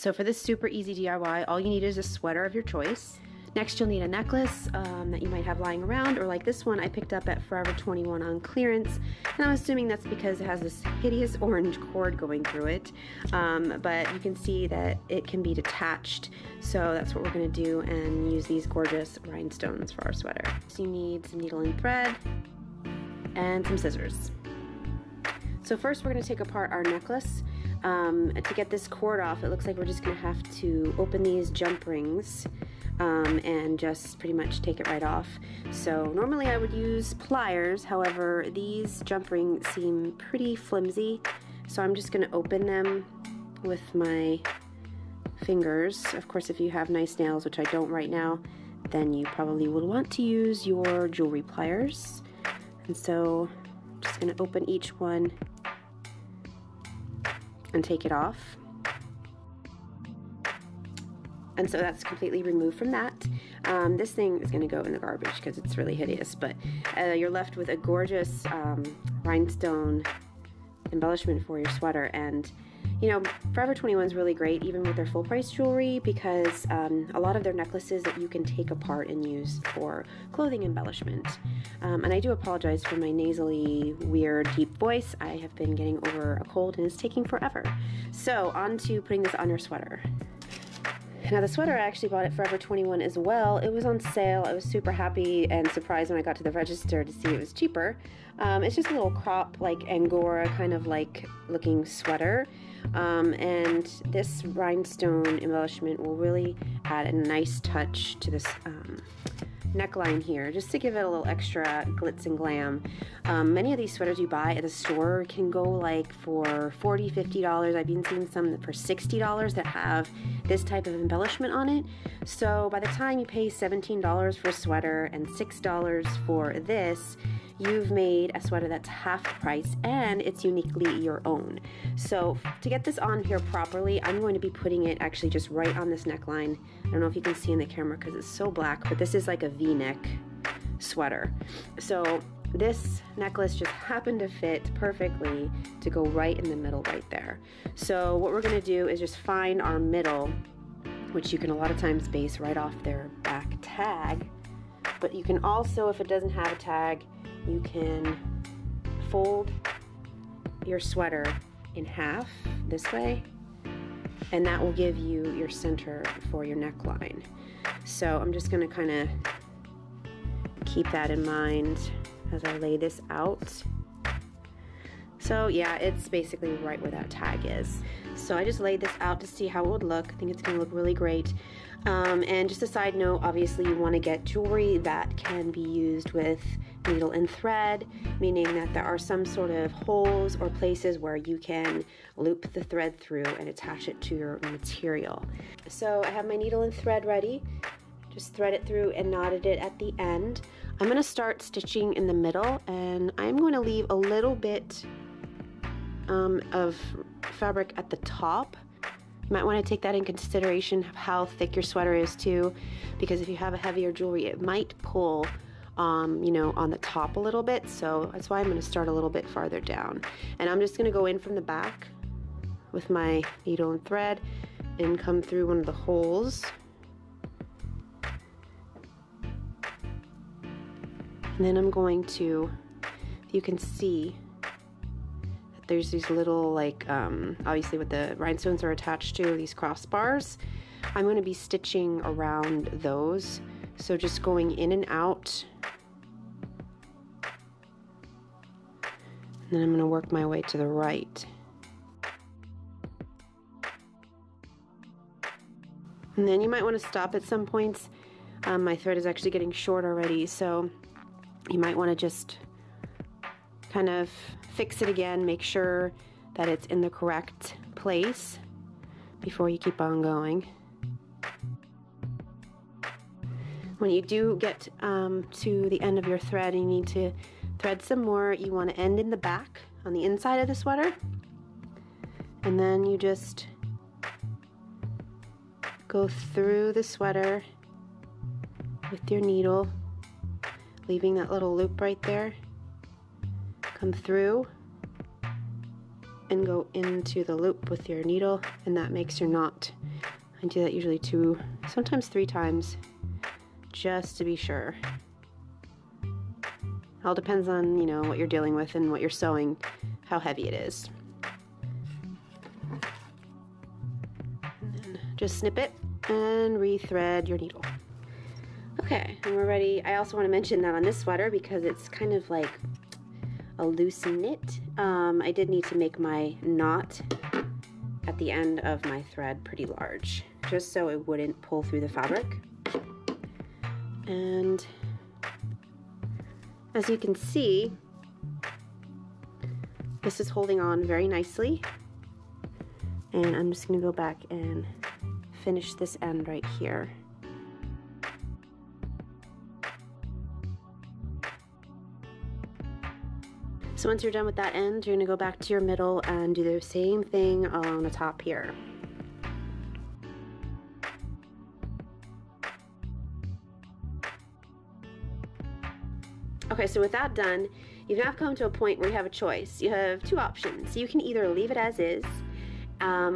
So for this super easy DIY, all you need is a sweater of your choice. Next, you'll need a necklace that you might have lying around, or like this one I picked up at Forever 21 on clearance, and I'm assuming that's because it has this hideous orange cord going through it, but you can see that it can be detached, so that's what we're going to do and use these gorgeous rhinestones for our sweater. So you need some needle and thread and some scissors. So first we're going to take apart our necklace. To get this cord off, it looks like we're just going to have to open these jump rings and just pretty much take it right off. So normally I would use pliers, however these jump rings seem pretty flimsy, so I'm just going to open them with my fingers. Of course, if you have nice nails, which I don't right now, then you probably would want to use your jewelry pliers. And so I'm just going to open each one and take it off. And so that's completely removed from that. This thing is going to go in the garbage because it's really hideous, but you're left with a gorgeous rhinestone embellishment for your sweater. And you know, Forever 21 is really great even with their full price jewelry, because a lot of their necklaces that you can take apart and use for clothing embellishment. And I do apologize for my nasally, weird, deep voice. I have been getting over a cold and it's taking forever. So on to putting this on your sweater. Now the sweater, I actually bought at Forever 21 as well. It was on sale. I was super happy and surprised when I got to the register to see it was cheaper. It's just a little crop, like Angora kind of like looking sweater. And this rhinestone embellishment will really add a nice touch to this neckline here, just to give it a little extra glitz and glam. Many of these sweaters you buy at the store can go like for $40, $50. I've been seeing some for $60 that have this type of embellishment on it. So by the time you pay $17 for a sweater and $6 for this, you've made a sweater that's half the price and it's uniquely your own. So to get this on here properly, I'm going to be putting it actually just right on this neckline. I don't know if you can see in the camera because it's so black, but this is like a V-neck sweater. So this necklace just happened to fit perfectly to go right in the middle right there. So what we're gonna do is just find our middle, which you can a lot of times base right off their back tag. But you can also, if it doesn't have a tag, you can fold your sweater in half this way, and that will give you your center for your neckline. So I'm just going to kind of keep that in mind as I lay this out. So yeah, it's basically right where that tag is. So I just laid this out to see how it would look. I think it's going to look really great. And just a side note, obviously you want to get jewelry that can be used with needle and thread, meaning that there are some sort of holes or places where you can loop the thread through and attach it to your material. So I have my needle and thread ready. Just thread it through and knotted it at the end. I'm going to start stitching in the middle, and I'm going to leave a little bit of fabric at the top. You might want to take that in consideration of how thick your sweater is too, because if you have a heavier jewelry, it might pull, you know, on the top a little bit. So that's why I'm going to start a little bit farther down. And I'm just going to go in from the back with my needle and thread and come through one of the holes. And then I'm going to, you can see, there's these little, like, obviously what the rhinestones are attached to, these crossbars. I'm going to be stitching around those. So just going in and out. And then I'm going to work my way to the right. And then you might want to stop at some points. My thread is actually getting short already, so you might want to just kind of fix it again, make sure that it's in the correct place before you keep on going. When you do get to the end of your thread and you need to thread some more, you want to end in the back on the inside of the sweater, and then you just go through the sweater with your needle, leaving that little loop right there. Come through and go into the loop with your needle, and that makes your knot I do that usually 2, sometimes 3 times, just to be sure. It all depends on, you know, what you're dealing with and what you're sewing, how heavy it is. And then just snip it and rethread your needle. Okay, and we're ready. I also want to mention that on this sweater, because it's kind of like a loose knit, I did need to make my knot at the end of my thread pretty large, just so it wouldn't pull through the fabric. And as you can see, this is holding on very nicely. And I'm just going to go back and finish this end right here. So once you're done with that end, you're going to go back to your middle and do the same thing along the top here. Okay, so with that done, you've now come to a point where you have a choice. You have 2 options. You can either leave it as is,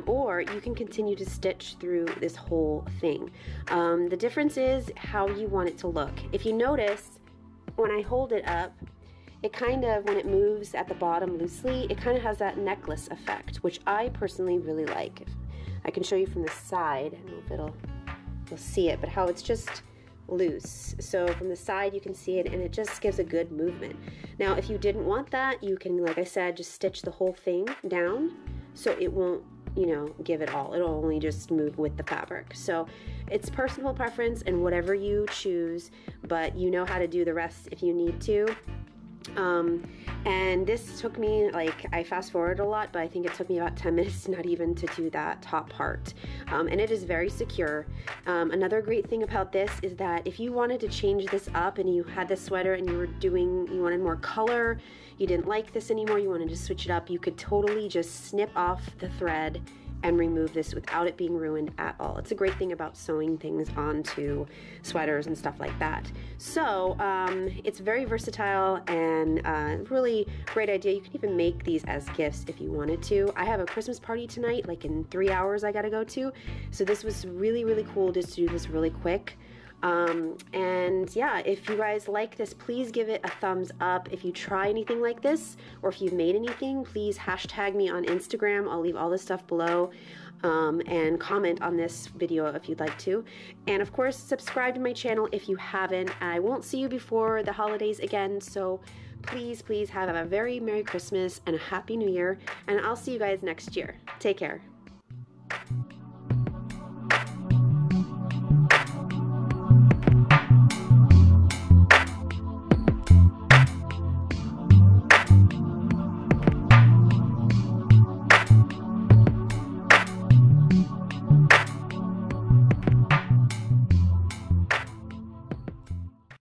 or you can continue to stitch through this whole thing. The difference is how you want it to look. If you notice, when I hold it up, it kind of, when it moves at the bottom loosely, it kind of has that necklace effect, which I personally really like. I can show you from the side, I don't know if you'll see it, but how it's just loose. So from the side you can see it, and it just gives a good movement. Now if you didn't want that, you can, like I said, just stitch the whole thing down so it won't, you know, give it all. It'll only just move with the fabric. So it's personal preference and whatever you choose, but you know how to do the rest if you need to. And this took me, like, I fast forward a lot, but I think it took me about 10 minutes not even to do that top part. And it is very secure. Another great thing about this is that if you wanted to change this up and you had this sweater and you wanted more color, you didn't like this anymore, you wanted to switch it up, you could totally just snip off the thread and remove this without it being ruined at all. It's a great thing about sewing things onto sweaters and stuff like that. So it's very versatile and really great idea. You can even make these as gifts if you wanted to. I have a Christmas party tonight, like in 3 hours I gotta go to. So this was really, really cool just to do this really quick. And yeah, if you guys like this, please give it a thumbs up. If you try anything like this, or if you've made anything, please hashtag me on Instagram. I'll leave all this stuff below, and comment on this video if you'd like to. And of course, subscribe to my channel if you haven't. I won't see you before the holidays again, so please, please have a very Merry Christmas and a Happy New Year, and I'll see you guys next year. Take care.